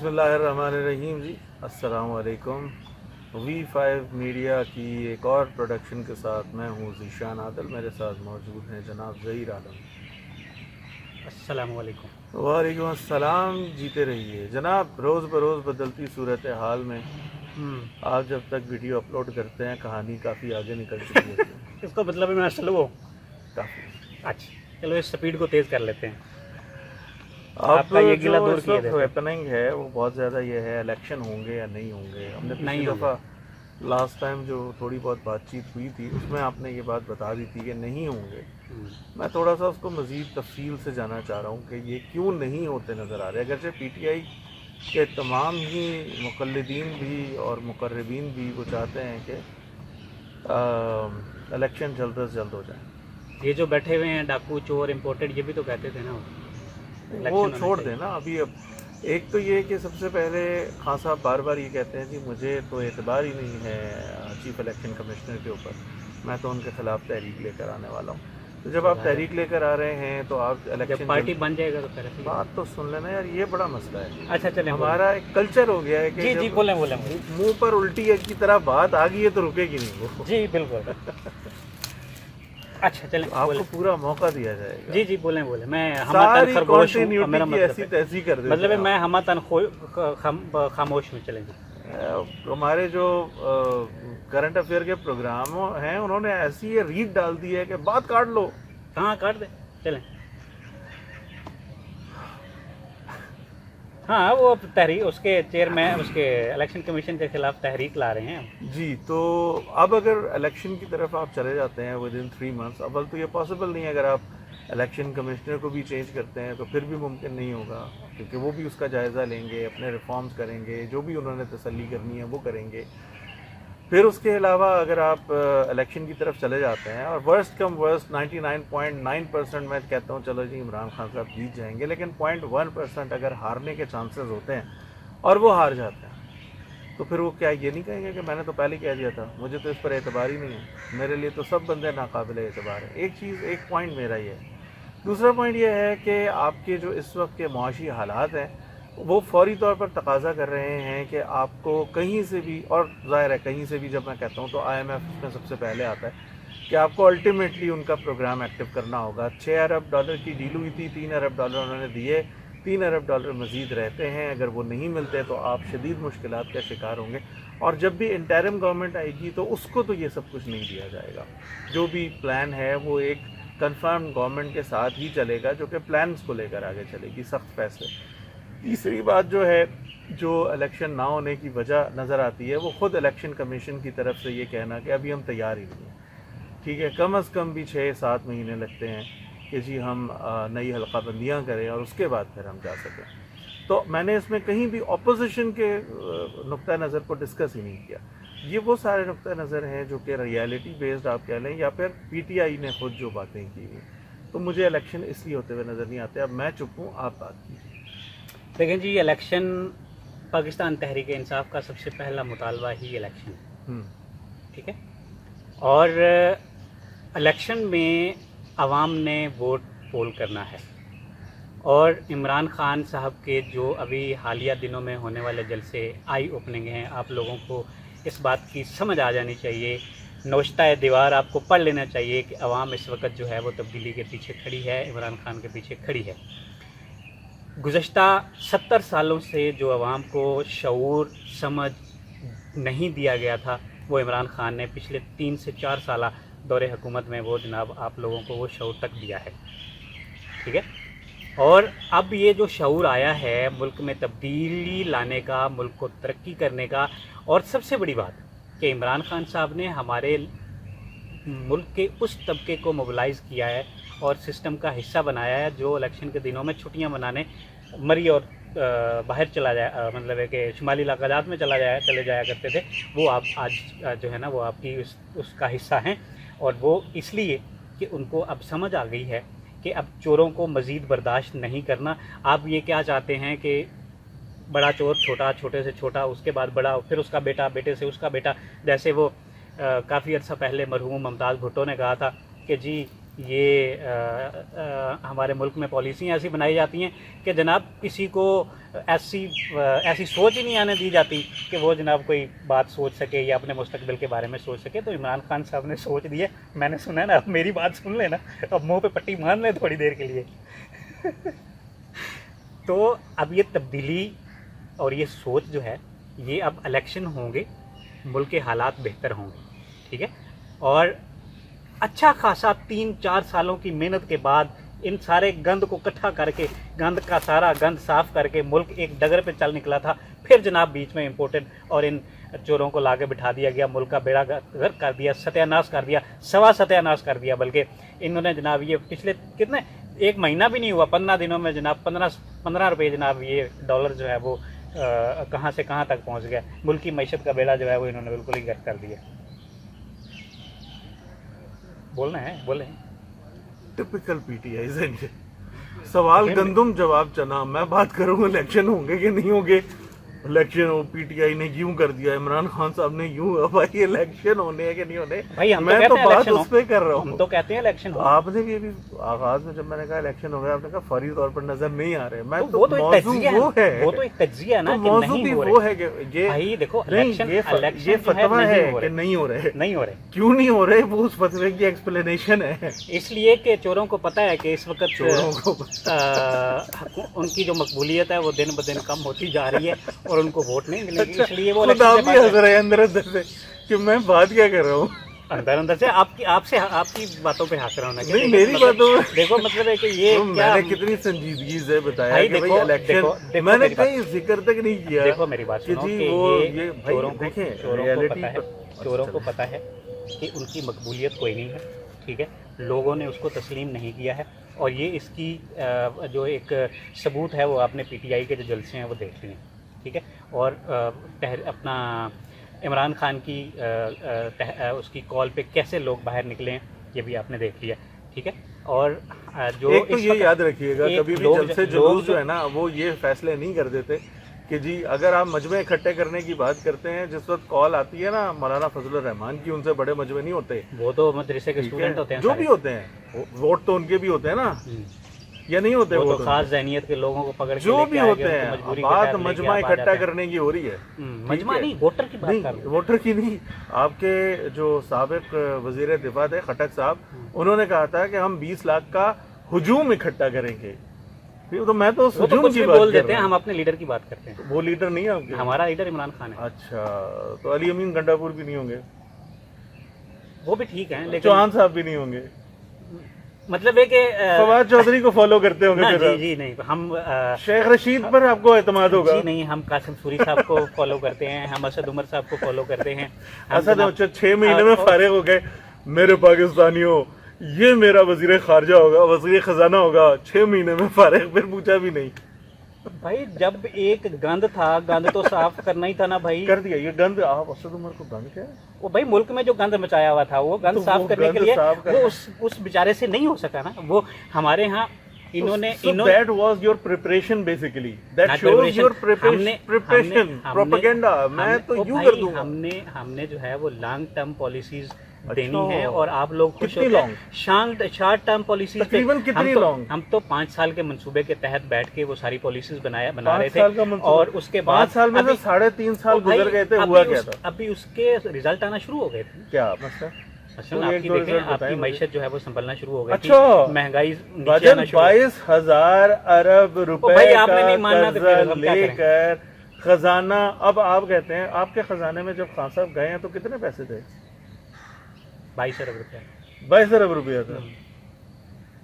بسم اللہ الرحمن الرحیم جی، السلام علیکم۔ V5 میڈیا کی ایک اور پروڈکشن کے ساتھ میں ہوں ذیشان عادل، میرے ساتھ موجود ہیں جناب ظہیر عالم۔ السلام علیکم۔ وعلیکم السلام، جیتے رہیے جناب۔ روز بروز بدلتی صورتحال میں آپ جب تک ویڈیو اپلوڈ کرتے ہیں کہانی کافی آگے نکل چکی ہوتی ہے۔ اس کا مطلب ہے میں سلو کافی اچھا چلو اس سپیڈ کو تیز کر لیتے ہیں۔ آپ کا یہ گلہ جو دور اس کیے وقت دیتے ہیں۔ ہیپننگ ہے وہ بہت زیادہ یہ ہے الیکشن ہوں گے یا نہیں ہوں گے۔ ہم نے نہیں پچھلی ہوں دفعہ لاسٹ ٹائم جو تھوڑی بہت بات چیت ہوئی تھی اس میں آپ نے یہ بات بتا دی تھی کہ نہیں ہوں گے۔ میں تھوڑا سا اس کو مزید تفصیل سے جاننا چاہ رہا ہوں کہ یہ کیوں نہیں ہوتے نظر آ رہے، اگرچہ پی ٹی آئی کے تمام ہی مقلدین بھی اور مقربین بھی وہ چاہتے ہیں کہ الیکشن جلد از جلد ہو جائیں۔ یہ جو بیٹھے ہوئے ہیں ڈاکو چور امپورٹڈ، یہ بھی تو کہتے تھے نا وہ چھوڑ دیں نا ابھی۔ اب ایک تو یہ کہ سب سے پہلے خان صاحب بار بار یہ کہتے ہیں جی مجھے تو اعتبار ہی نہیں ہے چیف الیکشن کمشنر کے اوپر، میں تو ان کے خلاف تحریک لے کر آنے والا ہوں۔ تو جب آپ تحریک لے کر آ رہے ہیں تو آپ جب الیکشن پارٹی بن جائے گا تو پھر بات تو سن لینا یار، یہ بڑا مسئلہ ہے۔ اچھا چلیں ہمارا ایک کلچر ہو گیا ہے کہ جی جب بولیں منہ پر الٹی کی طرح بات آ گئی ہے تو رکے گی نہیں وہ۔ جی بالکل۔ اچھا چلیں آپ کو پورا موقع دیا جائے گا۔ جی بولیں میں ساری خاموش ہوں، کنٹینیوٹی میرا کی مطلب ایسی تیسی کر دیتے مطلب ہے ہیں میں ہمہ تن خاموش ہوں۔ چلیں جی۔ ہمارے جو کرنٹ افیئر کے پروگرام ہیں انہوں نے ایسی یہ ریت ڈال دی ہے کہ بات کاٹ لو۔ ہاں کاٹ دیں، چلیں۔ ہاں وہ تحریک اس کے چیئرمین اس کے الیکشن کمیشن کے خلاف تحریک لا رہے ہیں۔ جی تو اب اگر الیکشن کی طرف آپ چلے جاتے ہیں ود ان 3 months، اول تو یہ پاسبل نہیں ہے اگر آپ الیکشن کمشنر کو بھی چینج کرتے ہیں تو پھر بھی ممکن نہیں ہوگا، کیونکہ وہ بھی اس کا جائزہ لیں گے، اپنے ریفارمز کریں گے، جو بھی انہوں نے تسلی کرنی ہے وہ کریں گے۔ پھر اس کے علاوہ اگر آپ الیکشن کی طرف چلے جاتے ہیں اور ورسٹ کم ورسٹ 99.9% میں کہتا ہوں چلو جی عمران خان صاحب جیت جائیں گے، لیکن 0.1% اگر ہارنے کے چانسز ہوتے ہیں اور وہ ہار جاتے ہیں تو پھر وہ کیا یہ نہیں کہیں گے کہ میں نے تو پہلے کہہ دیا تھا، مجھے تو اس پر اعتبار ہی نہیں ہے، میرے لیے تو سب بندے ناقابل اعتبار ہیں۔ ایک پوائنٹ میرا یہ ہے۔ دوسرا پوائنٹ یہ ہے کہ آپ کے جو اس وقت کے معاشی حالات ہیں وہ فوری طور پر تقاضا کر رہے ہیں کہ آپ کو کہیں سے بھی، اور ظاہر ہے کہیں سے بھی جب میں کہتا ہوں تو IMF میں سب سے پہلے آتا ہے کہ آپ کو الٹیمیٹلی ان کا پروگرام ایکٹیو کرنا ہوگا۔ $6 ارب کی ڈیل ہوئی تھی، $3 ارب انہوں نے دیے، $3 ارب مزید رہتے ہیں، اگر وہ نہیں ملتے تو آپ شدید مشکلات کا شکار ہوں گے۔ اور جب بھی انٹرم گورنمنٹ آئے گی تو اس کو تو یہ سب کچھ نہیں دیا جائے گا۔ جو بھی پلان ہے وہ ایک کنفرم گورنمنٹ کے ساتھ ہی چلے گا جو کہ پلانز کو لے کر آگے چلے گی، سخت فیصلے۔ تیسری بات جو ہے جو الیکشن نہ ہونے کی وجہ نظر آتی ہے وہ خود الیکشن کمیشن کی طرف سے یہ کہنا کہ ابھی ہم تیار ہی نہیں ہیں، ٹھیک ہے، کم از کم بھی 6-7 مہینے لگتے ہیں کہ جی ہم نئی حلقہ بندیاں کریں اور اس کے بعد پھر ہم جا سکیں۔ تو میں نے اس میں کہیں بھی اپوزیشن کے نقطہ نظر کو ڈسکس ہی نہیں کیا۔ یہ وہ سارے نقطہ نظر ہیں جو کہ ریالٹی بیسڈ آپ کہہ لیں یا پھر پی ٹی آئی نے خود جو باتیں کی ہوئی، تو مجھے الیکشن اس لیے ہوتے ہوئے نظر نہیں آتے۔ اب میں چپ ہوں، آپ بات کیجیے۔ دیکھیں جی، الیکشن پاکستان تحریک انصاف کا سب سے پہلا مطالبہ ہی الیکشن ہے، ٹھیک ہے، اور الیکشن میں عوام نے ووٹ پول کرنا ہے، اور عمران خان صاحب کے جو ابھی حالیہ دنوں میں ہونے والے جلسے آئی اوپننگ ہیں، آپ لوگوں کو اس بات کی سمجھ آ جانی چاہیے، نوشتہ دیوار آپ کو پڑھ لینا چاہیے کہ عوام اس وقت جو ہے وہ تبدیلی کے پیچھے کھڑی ہے، عمران خان کے پیچھے کھڑی ہے۔ گزشتہ 70 سالوں سے جو عوام کو شعور سمجھ نہیں دیا گیا تھا وہ عمران خان نے پچھلے 3 سے 4 سالہ دور حکومت میں وہ جناب آپ لوگوں کو وہ شعور تک دیا ہے، ٹھیک ہے۔ اور اب یہ جو شعور آیا ہے ملک میں تبدیلی لانے کا، ملک کو ترقی کرنے کا، اور سب سے بڑی بات کہ عمران خان صاحب نے ہمارے ملک کے اس طبقے کو موبلائز کیا ہے اور سسٹم کا حصہ بنایا ہے جو الیکشن کے دنوں میں چھٹیاں منانے مری اور باہر چلا جایا، مطلب ہے کہ شمالی علاقات میں چلے جایا کرتے تھے، وہ آپ آج جو ہے نا وہ آپ کی اس کا حصہ ہیں۔ اور وہ اس لیے کہ ان کو اب سمجھ آ گئی ہے کہ اب چوروں کو مزید برداشت نہیں کرنا۔ آپ یہ کیا چاہتے ہیں کہ بڑا چور چھوٹا، چھوٹے سے چھوٹا، اس کے بعد بڑا، پھر اس کا بیٹا، بیٹے سے اس کا بیٹا، جیسے وہ کافی عرصہ پہلے مرحوم ممتاز بھٹو نے کہا تھا کہ جی یہ ہمارے ملک میں پالیسیاں ایسی بنائی جاتی ہیں کہ جناب کسی کو ایسی سوچ ہی نہیں آنے دی جاتی کہ وہ جناب کوئی بات سوچ سکے یا اپنے مستقبل کے بارے میں سوچ سکے. تو عمران خان صاحب نے سوچ دی ہے, میں نے سنا ہے نا, اب میری بات سن لیں نا, اب منہ پہ پٹی مان لیں تھوڑی دیر کے لیے. تو اب یہ تبدیلی اور یہ سوچ جو ہے, یہ اب الیکشن ہوں گے, ملک کے حالات بہتر ہوں گے, ٹھیک ہے. اور اچھا خاصا 3-4 سالوں کی محنت کے بعد ان سارے گند کو اکٹھا کر کے, گند کا سارا گند صاف کر کے ملک ایک ڈگر پہ چل نکلا تھا. پھر جناب بیچ میں امپورٹنٹ اور ان چوروں کو لا کے بٹھا دیا گیا, ملک کا بیڑا غرق کر دیا, ستیہ ناش کر دیا, ستیہ ناش کر دیا. بلکہ انہوں نے جناب یہ پچھلے کتنے 1 مہینہ بھی نہیں ہوا, 15 دنوں میں جناب 15 روپے جناب یہ ڈالر جو ہے وہ کہاں سے کہاں تک پہنچ گیا. ملک کی معیشت کا بیڑا جو ہے وہ انہوں نے بالکل ہی غرق کر دیا. بولنا ہے بولیں. ٹپیکل پی ٹی آئی سے سوال گندم جواب چنا. میں بات کروں گا الیکشن ہوں گے کہ نہیں ہوں گے. Election who, P T I نے یوں کر دیا, عمران خان صاحب نے یوں. بھائی الیکشن ہونے ہیں کہ نہیں ہونے, میں تو بات اس پہ کر رہا ہوں. ہم تو کہتے ہیں الیکشن ہو. آپ نے بھی ابھی آغاز میں جب میں نے کہا الیکشن ہو گیا, آپ نے کہا فوری طور پر نظر نہیں آ رہے. میں تو وہ تو ایک تجزیہ ہے نا, موضوع بھی وہ ہے کہ بھائی دیکھو یہ فتویٰ ہے کہ نہیں ہو رہے. کیوں نہیں ہو رہے, وہ اس فتوے کی ایکسپلینیشن ہے. اس لیے کہ چوروں کو پتہ ہے کہ اس وقت ان کی جو مقبولیت ہے وہ دن بدن کم ہوتی جا رہی ہے اور ان کو ووٹ نہیں ملے گی. اس لیے وہ اندر سے کہ میں بات کیا کر رہا ہوں, اندر سے آپ کی باتوں پہ ہنس رہا ہوں. نہیں میری باتوں دیکھو مطلب ہے کہ یہ میں نے کتنی سنجیدگی سے بتایا کہ بھائی الیکشن, میں نے کہیں ذکر تک نہیں کیا. دیکھو میری بات سنو کہ چوروں کو پتہ ہے کہ ان کی مقبولیت کوئی نہیں ہے, ٹھیک ہے. لوگوں نے اس کو تسلیم نہیں کیا ہے, اور یہ اس کی جو ایک ثبوت ہے وہ آپ نے پی ٹی آئی کے جو جلسے ہیں وہ دیکھ لیے, ٹھیک ہے. اور اپنا عمران خان کی اس کی کال پہ کیسے لوگ باہر نکلے ہیں یہ بھی آپ نے دیکھ لیا, ٹھیک ہے. اور جو ایک تو یہ یاد رکھیے گا, کبھی بھی جلسے جلوس جو ہے نا وہ یہ فیصلے نہیں کر دیتے کہ جی اگر آپ مجمع اکٹھے کرنے کی بات کرتے ہیں, جس وقت کال آتی ہے نا مولانا فضل الرحمان کی, ان سے بڑے مجمع نہیں ہوتے. وہ تو مدرسے کے اسٹوڈنٹ ہوتے ہیں, جو بھی ہوتے ہیں, ووٹ تو ان کے بھی ہوتے ہیں نا, یا نہیں ہوتے. وہ تو خاص ذہنیت کے لوگوں کو پکڑ کے جو بھی ہوتے ہیں, بات مجمع اکٹھا کرنے کی ہو رہی ہے. مجمع نہیں, ووٹر کی بات کر رہے ہیں. ووٹر کی نہیں. آپ کے جو سابق وزیر دفاع تھے خٹک صاحب, انہوں نے کہا تھا کہ ہم 20 لاکھ کا ہجوم اکٹھا کریں گے. تو میں تو ہجوم کی بات دیتے ہیں, ہم اپنے لیڈر کی بات کرتے ہیں. وہ لیڈر نہیں ہے آپ کے, ہمارا لیڈر عمران خان ہے. اچھا, تو علی امین گنڈاپور بھی نہیں ہوں گے, وہ بھی ٹھیک ہیں, لیکن چوہان صاحب بھی نہیں ہوں گے. مطلب ہے کہ فواد چودھری کو فالو کرتے ہوں گے. جی نہیں, ہم شیخ رشید پر آپ کو اعتماد ہوگا. جی نہیں, ہم قاسم سوری صاحب کو فالو کرتے ہیں, ہم اسد عمر صاحب کو فالو کرتے ہیں. اسد 6 مہینے میں فارغ ہو گئے. میرے پاکستانیوں, یہ میرا وزیر خارجہ ہوگا, وزیر خزانہ ہوگا, 6 مہینے میں فارغ. پھر پوچھا بھی نہیں. بھائی جب ایک گند تھا, گند تو صاف کرنا ہی تھا نا بھائی. کر دیا یہ گند. آپ اسد عمر کو گند کیا ہے؟ وہ بھائی ملک میں جو گند مچایا ہوا تھا وہ گند صاف کرنے کے لیے وہ اس بیچارے سے نہیں ہو سکا نا. وہ ہمارے ہاں انہوں نے that was your preparation basically, that shows your preparation, propaganda. میں تو یوں کر دوں گا. ہم نے جو ہے وہ لانگ ٹرم پالیسیز دینی ہے, اور آپ لوگ خوش ہوتے ہیں شارٹ ٹرم پالیسیز. تقریباً کتنی لانگ؟ ہم تو 5 سال کے منصوبے کے تحت بیٹھ کے وہ ساری پالیسیز بنا رہے تھے, اور اس کے بعد 5 سال میں سے 3.5 سال گزر گئے تھے. ہوا کیا تھا؟ ابھی اس کے رزلٹ آنا شروع ہو گئے تھے. کیا مسئلہ؟ مثلا آپ کی دیکھیں, آپ کی معیشت جو ہے وہ سنبھلنا شروع ہو گئی تھی, اچھا مہنگائی 22,000 ارب روپے کا قرض لے کر خزانہ. اب آپ کہتے ہیں آپ کے خزانے میں جب خان صاحب گئے ہیں تو کتنے پیسے تھے؟ 22 ارب روپے. 22 ارب روپیہ تھا.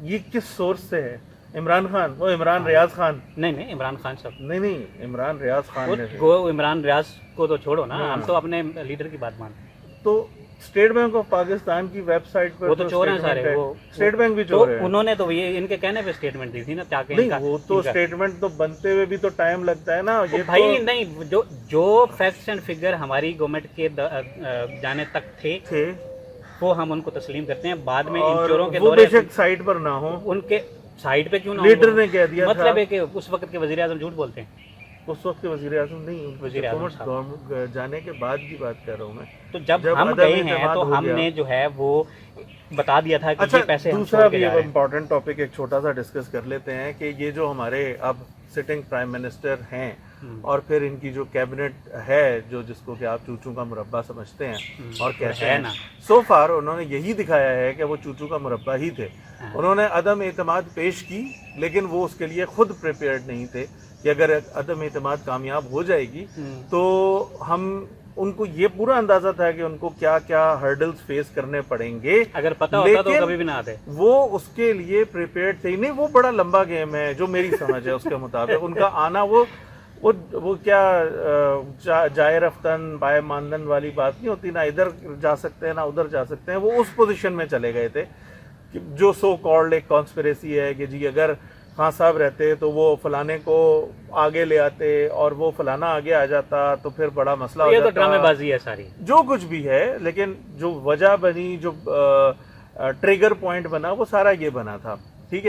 یہ کس سورس سے ہے؟ عمران خان, وہ عمران ریاض خان, نہیں عمران خان صاحب, نہیں عمران ریاض خان نے. عمران ریاض کو تو چھوڑو نا, ہم تو اپنے لیڈر کی بات مانتے ہیں. تو اسٹیٹ بینک آف پاکستان کی ویب سائٹ پر وہ تو چور ہیں سارے, وہ اسٹیٹ بینک بھی چور ہے. انہوں نے تو یہ ان کے کہنے پہ اسٹیٹمنٹ دی تھی نا, کیا کہ وہ تو اسٹیٹمنٹ تو بنتے ہوئے بھی تو ٹائم لگتا ہے نا. یہ بھائی نہیں, جو فیکٹس اینڈ فگر ہماری گورنمنٹ کے جانے تک تھے وہ ہم ان کو تسلیم کرتے ہیں. بعد میں ان چوروں کے دورے بے شک سائٹ پر نہ ہو, ان کے سائٹ پہ کیوں نہ, لیڈر نے کہہ دیا. مطلب ہے کہ اس وقت کے وزیر اعظم جھوٹ بولتے ہیں. اس وقت کے وزیر اعظم نہیں، وزیر اعظم حکومت گورنمنٹ جانے کے بعد کی بات کر رہا ہوں میں. تو جب ہم عدم گئے ہیں اعتماد تو ہو ہم گیا. نے جو ہے وہ بتا دیا تھا کہ اچھا یہ پیسے ہم دوسرا چھوڑ کے بھی جا ایک رہے ہیں. امپورٹنٹ ٹاپک ایک چھوٹا سا ڈسکس کر لیتے ہیں کہ یہ جو ہمارے اب سٹنگ پرائم منسٹر ہیں اور پھر ان کی جو کیبنٹ ہے جو جس کو کہ آپ چوچو کا مربع سمجھتے ہیں اور کہتے ہیں، سو فار انہوں نے یہی دکھایا ہے کہ وہ چوچو کا مربع ہی تھے. انہوں نے عدم اعتماد پیش کی لیکن وہ اس کے لیے خود پریپیئرڈ نہیں تھے کہ اگر عدم اعتماد کامیاب ہو جائے گی تو ہم ان کو یہ پورا اندازہ تھا کہ ان کو کیا کیا ہرڈلز فیس کرنے پڑیں گے. اگر پتہ ہوتا تو کبھی بھی نہ آتے. وہ اس کے لیے پریپیئرڈ تھے نہیں. وہ بڑا لمبا گیم ہے جو میری سمجھ ہے اس کے مطابق. ان کا آنا وہ کیا جائے رفتن بائے ماندن والی بات نہیں ہوتی، نہ ادھر جا سکتے ہیں نہ ادھر جا سکتے ہیں. وہ اس پوزیشن میں چلے گئے تھے جو سو کالڈ ایک کانسپریسی ہے کہ جی اگر خان صاحب رہتے تو وہ فلانے کو آگے لے آتے اور وہ فلانا آگے آ جاتا تو پھر بڑا مسئلہ ہو یہ جاتا. تو ڈرامے بازی ہے ساری جو کچھ بھی ہے، لیکن جو وجہ بنی، جو ٹریگر پوائنٹ بنا، وہ سارا یہ بنا تھا.